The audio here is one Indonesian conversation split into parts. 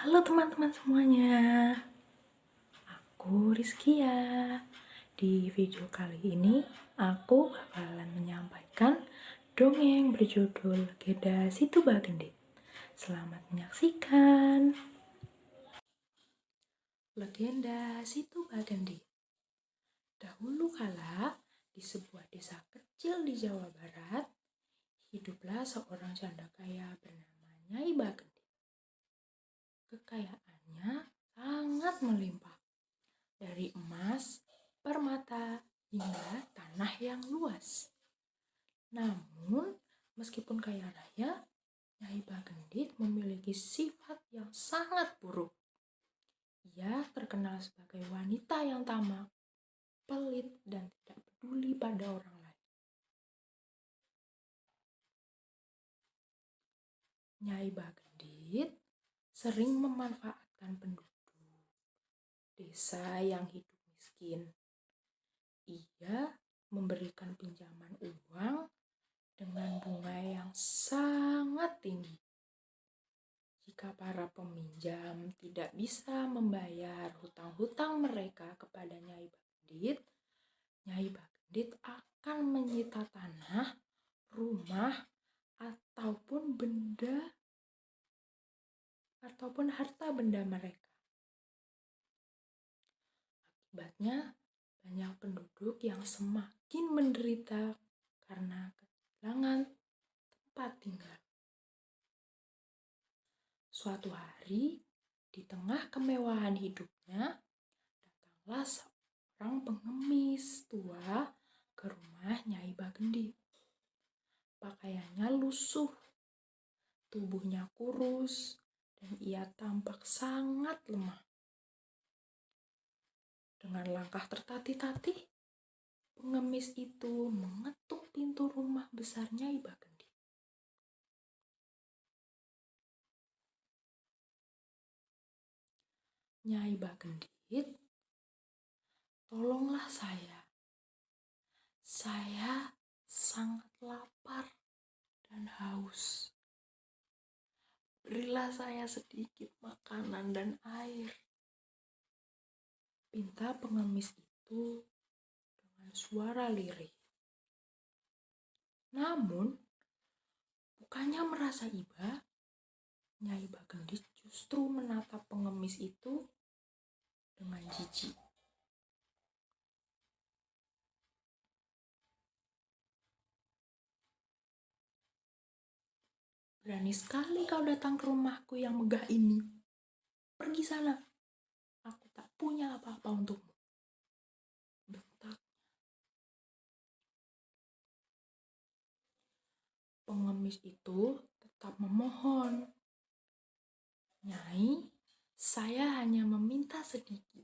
Halo teman-teman semuanya, aku Rizkia. Di video kali ini, aku bakalan menyampaikan dongeng berjudul Legenda Situ Bagendit. Selamat menyaksikan. Legenda Situ Bagendit. Dahulu kala, di sebuah desa kecil di Jawa Barat, hiduplah seorang janda kaya bernama Nyai Bagendit. Kekayaannya sangat melimpah, dari emas, permata, hingga tanah yang luas. Namun, meskipun kaya raya, Nyai Bagendit memiliki sifat yang sangat buruk. Ia terkenal sebagai wanita yang tamak, pelit, dan tidak peduli pada orang lain. Nyai Bagendit sering memanfaatkan penduduk desa yang hidup miskin. Ia memberikan pinjaman uang dengan bunga yang sangat tinggi. Jika para peminjam tidak bisa membayar hutang-hutang mereka kepada Nyai Bagendit akan menyita tanah, rumah, ataupun harta benda mereka. Akibatnya, banyak penduduk yang semakin menderita karena kehilangan tempat tinggal. Suatu hari, di tengah kemewahan hidupnya, datanglah seorang pengemis tua ke rumah Nyai Bagendit. Pakaiannya lusuh, tubuhnya kurus, dan ia tampak sangat lemah. Dengan langkah tertatih-tatih, pengemis itu mengetuk pintu rumah besar Nyai Bagendit. Nyai Bagendit, tolonglah saya. Saya sangat lapar dan haus. Berilah saya sedikit makanan dan air, pinta pengemis itu dengan suara lirih. Namun, bukannya merasa iba, Nyai Bagendit justru menatap pengemis itu dengan jijik. Berani sekali kau datang ke rumahku yang megah ini. Pergi sana, aku tak punya apa-apa untukmu, bentak. Pengemis itu tetap memohon. Nyai, saya hanya meminta sedikit.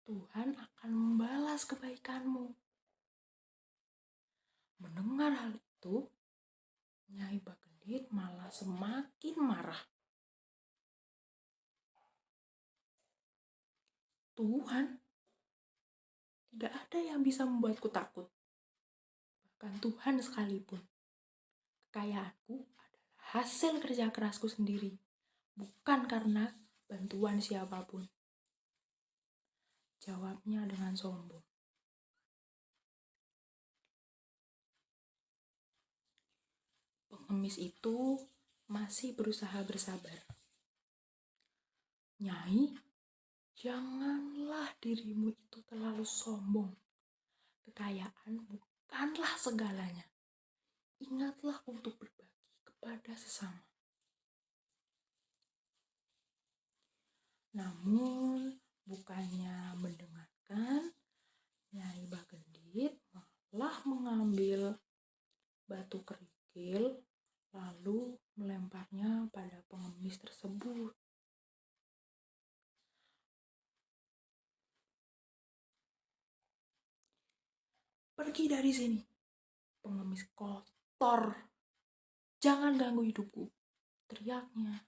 Tuhan akan membalas kebaikanmu. Mendengar hal itu, Nyai Bagendit malah semakin marah. Tuhan, tidak ada yang bisa membuatku takut. Bahkan Tuhan sekalipun. Kekayaanku adalah hasil kerja kerasku sendiri, bukan karena bantuan siapapun, jawabnya dengan sombong. Pengemis itu masih berusaha bersabar. Nyai, janganlah dirimu itu terlalu sombong. Kekayaan bukanlah segalanya. Ingatlah untuk berbagi kepada sesama. Namun, bukannya mendengarkan, Nyai Bagendit malah mengambil batu kerikil lalu melemparnya pada pengemis tersebut. Pergi dari sini, pengemis kotor. Jangan ganggu hidupku, teriaknya.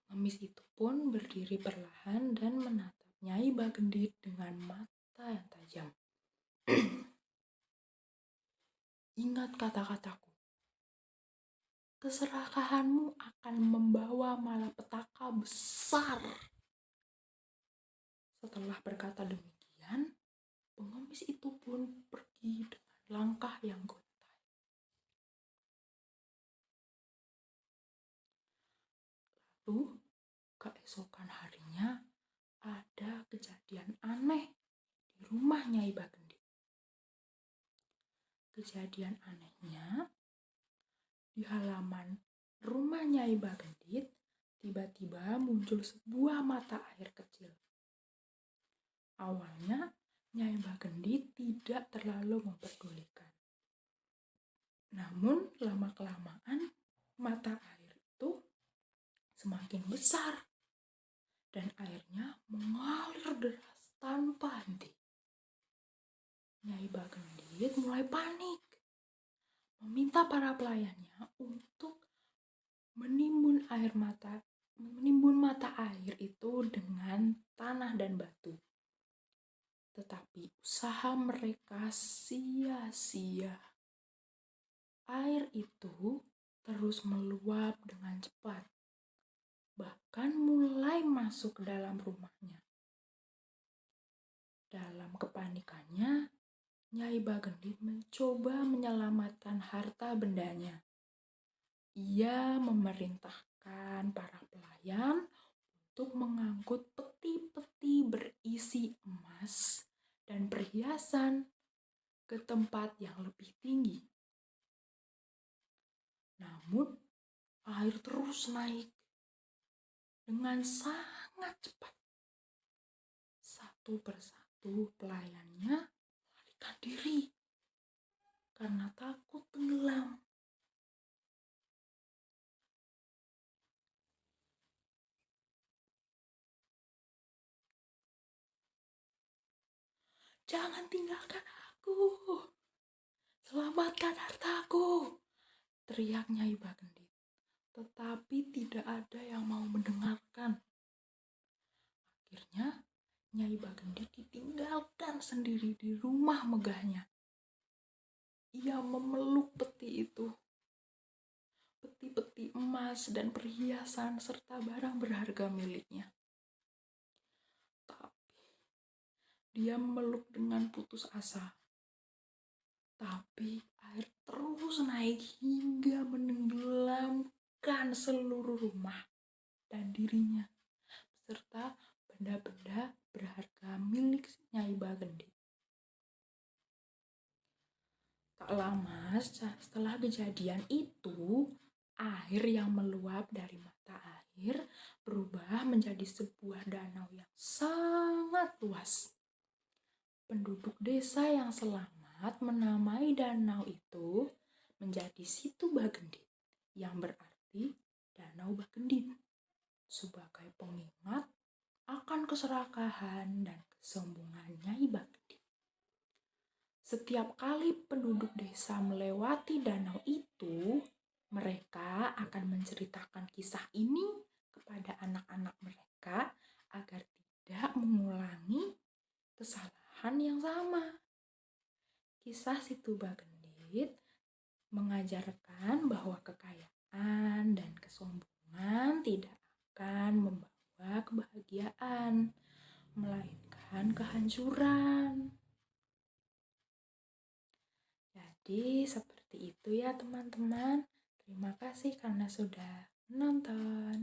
Pengemis itu pun berdiri perlahan dan menatap Nyai Bagendit dengan mata yang tajam. Ingat kata-kataku. keserakahanmu akan membawa malapetaka besar. Setelah berkata demikian, pengemis itu pun pergi dengan langkah yang gontai. Lalu, keesokan harinya ada kejadian aneh di rumah Nyai Bagendit. Kejadian anehnya, di halaman rumah Nyai Bagendit tiba-tiba muncul sebuah mata air kecil. Awalnya Nyai Bagendit tidak terlalu memperdulikan. Namun lama-kelamaan mata air itu semakin besar dan airnya mengalir deras tanpa henti. Nyai Bagendit mulai panik, meminta para pelayannya untuk menimbun mata air itu dengan tanah dan batu. Tetapi usaha mereka sia-sia. Air itu terus meluap dengan cepat, bahkan mulai masuk ke dalam rumahnya. Dalam kepanikannya, Nyai Bagendit mencoba menyelamatkan harta bendanya. Ia memerintahkan para pelayan untuk mengangkut peti-peti berisi emas dan perhiasan ke tempat yang lebih tinggi. Namun, air terus naik dengan sangat cepat. Satu persatu pelayannya melarikan diri karena takut tenggelam. "Jangan tinggalkan aku, selamatkan hartaku," teriak Nyai Bagendit. Tetapi tidak ada yang mau mendengarkan. Akhirnya Nyai Bagendit ditinggalkan sendiri di rumah megahnya. Ia memeluk peti itu, peti-peti emas dan perhiasan serta barang berharga miliknya. Tapi dia memeluk dengan putus asa. Tapi air terus naik hingga menenggelamkan seluruh rumah dan dirinya, beserta benda-benda berharga milik Nyai Bagendit. Tak lama setelah kejadian itu, air yang meluap dari mata air berubah menjadi sebuah danau yang sangat luas. Penduduk desa yang selamat menamai danau itu menjadi Situ Bagendit, yang berarti Danau Bagendit, sebagai pengingat akan keserakahan dan kesombongan Nyai Bagendit. Setiap kali penduduk desa melewati danau itu, mereka akan menceritakan kisah ini kepada anak-anak mereka agar tidak mengulangi kesalahan yang sama. Kisah Situ Bagendit mengajarkan bahwa kekayaan dan kesombongan tidak akan membawa kebahagiaan, melainkan kehancuran. Jadi seperti itu ya teman-teman. Terima kasih karena sudah menonton.